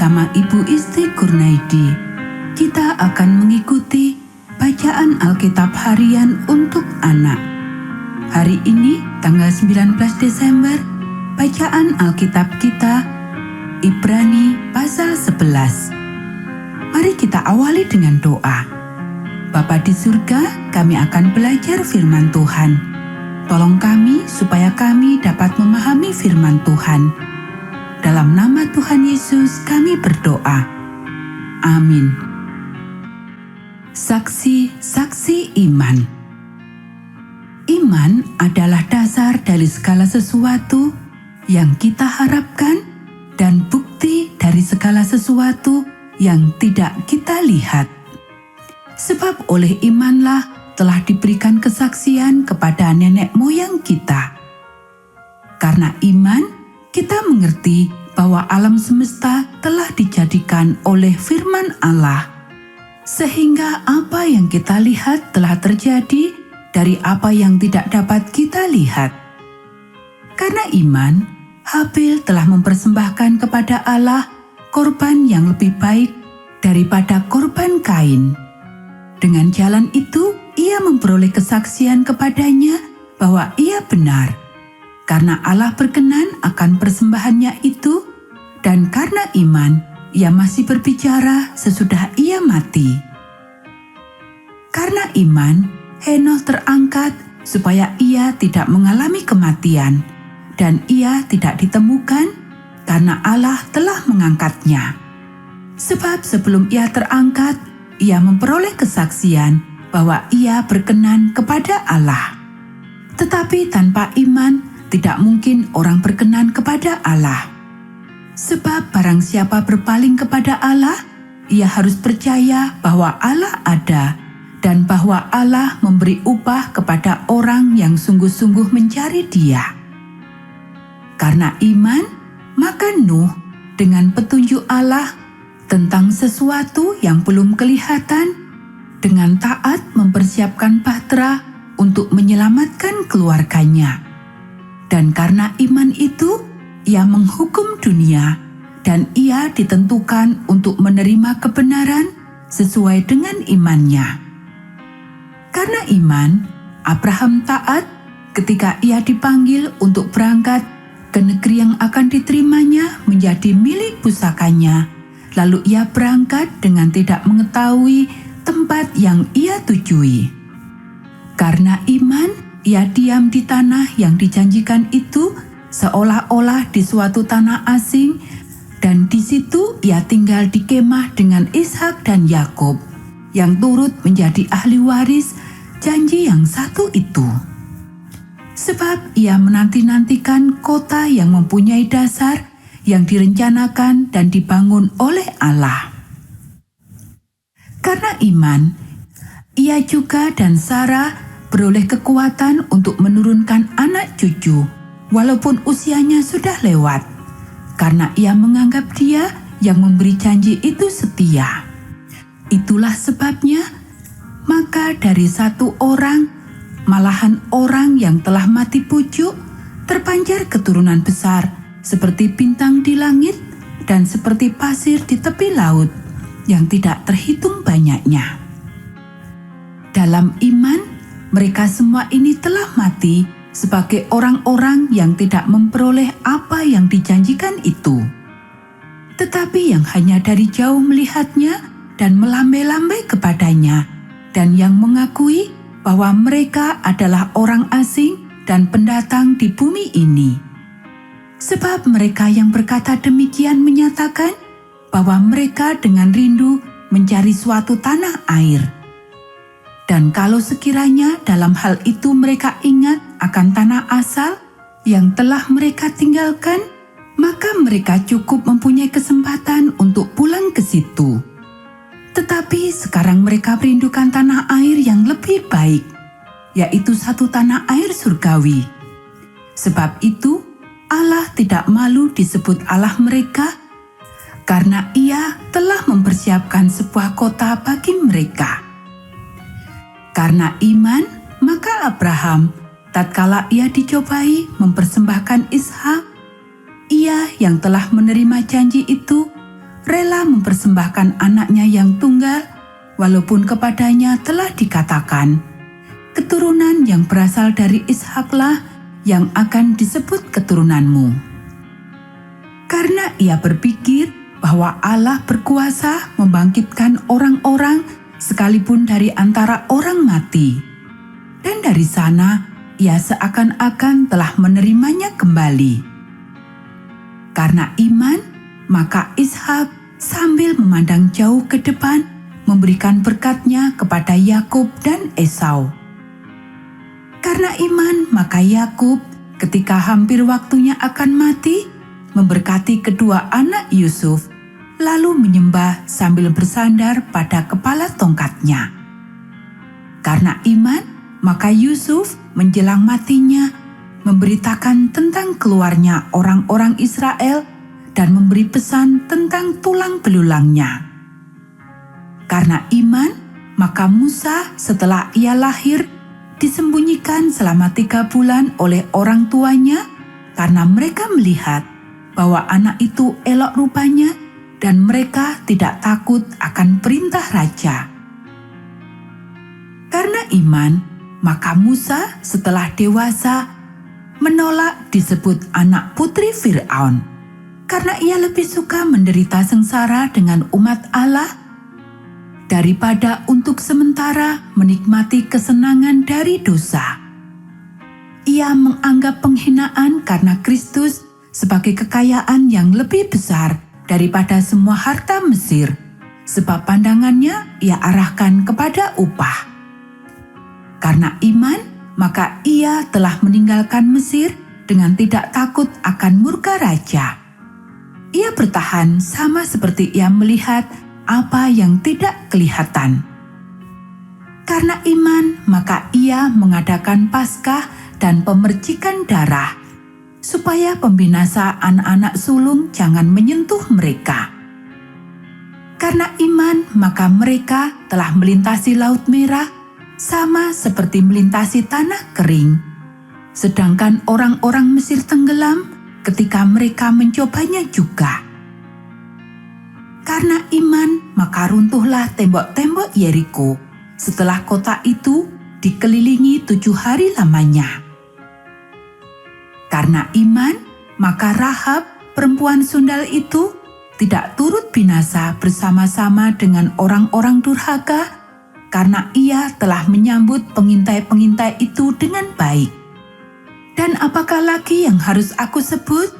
bersama Ibu Isti Kurnaidi. Kita akan mengikuti bacaan Alkitab harian untuk anak. Hari ini, tanggal 19 Desember, bacaan Alkitab kita Ibrani pasal 11. Mari kita awali dengan doa. Bapa di surga, kami akan belajar firman Tuhan. Tolong kami supaya kami dapat memahami firman Tuhan. Dalam nama Tuhan Yesus kami berdoa. Amin. Saksi-saksi iman. Iman adalah dasar dari segala sesuatu yang kita harapkan dan bukti dari segala sesuatu yang tidak kita lihat. Sebab oleh imanlah telah diberikan kesaksian kepada nenek moyang kita. Karena iman, kita mengerti bahwa alam semesta telah dijadikan oleh firman Allah, sehingga apa yang kita lihat telah terjadi dari apa yang tidak dapat kita lihat. Karena iman, Habil telah mempersembahkan kepada Allah korban yang lebih baik daripada korban Kain. Dengan jalan itu, ia memperoleh kesaksian kepadanya bahwa ia benar, karena Allah berkenan akan persembahannya itu, dan karena iman, ia masih berbicara sesudah ia mati. Karena iman, Henokh terangkat supaya ia tidak mengalami kematian, dan ia tidak ditemukan karena Allah telah mengangkatnya. Sebab sebelum ia terangkat, ia memperoleh kesaksian bahwa ia berkenan kepada Allah. Tetapi tanpa iman, tidak mungkin orang berkenan kepada Allah. Sebab barang siapa berpaling kepada Allah, ia harus percaya bahwa Allah ada dan bahwa Allah memberi upah kepada orang yang sungguh-sungguh mencari Dia. Karena iman, maka Nuh dengan petunjuk Allah tentang sesuatu yang belum kelihatan, dengan taat mempersiapkan bahtera untuk menyelamatkan keluarganya. Dan karena iman itu, ia menghukum dunia, dan ia ditentukan untuk menerima kebenaran sesuai dengan imannya. Karena iman, Abraham taat ketika ia dipanggil untuk berangkat ke negeri yang akan diterimanya menjadi milik pusakanya. Lalu ia berangkat dengan tidak mengetahui tempat yang ia tujui. Karena iman, ia diam di tanah yang dijanjikan itu, seolah-olah di suatu tanah asing, dan di situ ia tinggal di kemah dengan Ishak dan Yakub, yang turut menjadi ahli waris janji yang satu itu. Sebab ia menanti-nantikan kota yang mempunyai dasar, yang direncanakan dan dibangun oleh Allah. Karena iman, ia juga dan Sarah beroleh kekuatan untuk menurunkan anak cucu, walaupun usianya sudah lewat, karena ia menganggap Dia yang memberi janji itu setia. Itulah sebabnya, maka dari satu orang, malahan orang yang telah mati pucuk, terpancar keturunan besar, seperti bintang di langit dan seperti pasir di tepi laut, yang tidak terhitung banyaknya. Dalam iman, mereka semua ini telah mati sebagai orang-orang yang tidak memperoleh apa yang dijanjikan itu, tetapi yang hanya dari jauh melihatnya dan melambai-lambai kepadanya, dan yang mengakui bahwa mereka adalah orang asing dan pendatang di bumi ini. Sebab mereka yang berkata demikian menyatakan bahwa mereka dengan rindu mencari suatu tanah air. Dan kalau sekiranya dalam hal itu mereka ingat akan tanah asal yang telah mereka tinggalkan, maka mereka cukup mempunyai kesempatan untuk pulang ke situ. Tetapi sekarang mereka merindukan tanah air yang lebih baik, yaitu satu tanah air surgawi. Sebab itu, Allah tidak malu disebut Allah mereka, karena Ia telah mempersiapkan sebuah kota bagi mereka. Karena iman, maka Abraham, tatkala ia dicobai mempersembahkan Ishak, ia yang telah menerima janji itu rela mempersembahkan anaknya yang tunggal, walaupun kepadanya telah dikatakan, keturunan yang berasal dari Ishaklah yang akan disebut keturunanmu. Karena ia berpikir bahwa Allah berkuasa membangkitkan orang-orang sekalipun dari antara orang mati. Dan dari sana ia seakan-akan telah menerimanya kembali. Karena iman, maka Ishak sambil memandang jauh ke depan memberikan berkatnya kepada Yakub dan Esau. Karena iman, maka Yakub ketika hampir waktunya akan mati, memberkati kedua anak Yusuf, lalu menyembah sambil bersandar pada kepala tongkatnya. Karena iman, maka Yusuf menjelang matinya memberitakan tentang keluarnya orang-orang Israel dan memberi pesan tentang tulang belulangnya. Karena iman, maka Musa setelah ia lahir disembunyikan selama 3 bulan oleh orang tuanya karena mereka melihat bahwa anak itu elok rupanya dan mereka tidak takut akan perintah raja. Karena iman, maka Musa setelah dewasa menolak disebut anak putri Fir'aun, karena ia lebih suka menderita sengsara dengan umat Allah daripada untuk sementara menikmati kesenangan dari dosa. Ia menganggap penghinaan karena Kristus sebagai kekayaan yang lebih besar daripada semua harta Mesir, sebab pandangannya ia arahkan kepada upah. Karena iman, maka ia telah meninggalkan Mesir dengan tidak takut akan murka raja. Ia bertahan sama seperti ia melihat apa yang tidak kelihatan. Karena iman, maka ia mengadakan Paskah dan pemercikan darah, supaya pembinasa anak-anak sulung jangan menyentuh mereka. Karena iman, maka mereka telah melintasi Laut Merah, sama seperti melintasi tanah kering. Sedangkan orang-orang Mesir tenggelam ketika mereka mencobanya juga. Karena iman, maka runtuhlah tembok-tembok Yeriko setelah kota itu dikelilingi 7 hari lamanya. Karena iman, maka Rahab, perempuan sundal itu, tidak turut binasa bersama-sama dengan orang-orang durhaka, karena ia telah menyambut pengintai-pengintai itu dengan baik. Dan apakah lagi yang harus aku sebut?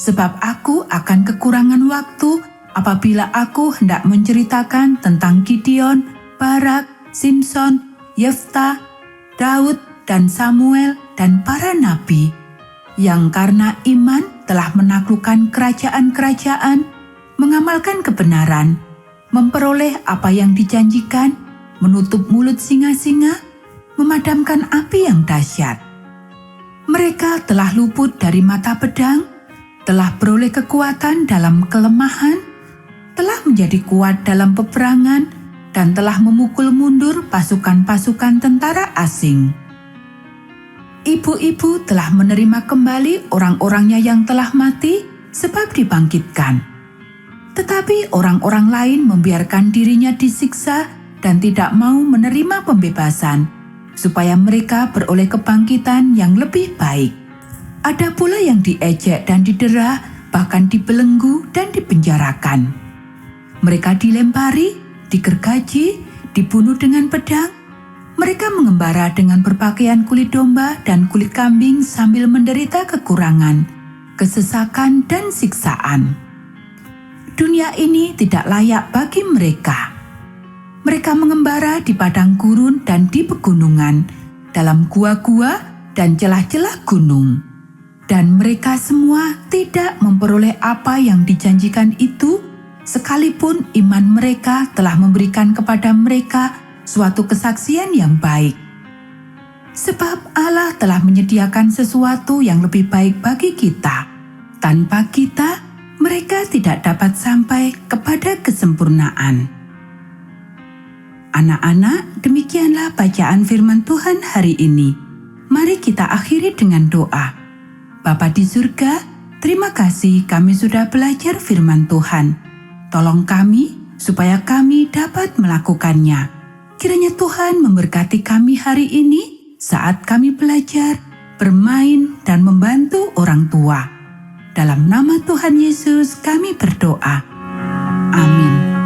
Sebab aku akan kekurangan waktu apabila aku hendak menceritakan tentang Gideon, Barak, Simson, Yeftah, Daud, dan Samuel, dan para nabi, yang karena iman telah menaklukkan kerajaan-kerajaan, mengamalkan kebenaran, memperoleh apa yang dijanjikan, menutup mulut singa-singa, memadamkan api yang dahsyat. Mereka telah luput dari mata pedang, telah beroleh kekuatan dalam kelemahan, telah menjadi kuat dalam peperangan, dan telah memukul mundur pasukan-pasukan tentara asing. Ibu-ibu telah menerima kembali orang-orangnya yang telah mati sebab dibangkitkan. Tetapi orang-orang lain membiarkan dirinya disiksa dan tidak mau menerima pembebasan, supaya mereka beroleh kebangkitan yang lebih baik. Ada pula yang diejek dan didera, bahkan dibelenggu dan dipenjarakan. Mereka dilempari, digergaji, dibunuh dengan pedang. Mereka mengembara dengan berpakaian kulit domba dan kulit kambing sambil menderita kekurangan, kesesakan, dan siksaan. Dunia ini tidak layak bagi mereka. Mereka mengembara di padang gurun dan di pegunungan, dalam gua-gua dan celah-celah gunung. Dan mereka semua tidak memperoleh apa yang dijanjikan itu, sekalipun iman mereka telah memberikan kepada mereka suatu kesaksian yang baik. Sebab Allah telah menyediakan sesuatu yang lebih baik bagi kita. Tanpa kita, mereka tidak dapat sampai kepada kesempurnaan. Anak-anak, demikianlah bacaan firman Tuhan hari ini. Mari kita akhiri dengan doa. Bapa di surga, terima kasih kami sudah belajar firman Tuhan. Tolong kami supaya kami dapat melakukannya. Kiranya Tuhan memberkati kami hari ini saat kami belajar, bermain, dan membantu orang tua. Dalam nama Tuhan Yesus kami berdoa. Amin.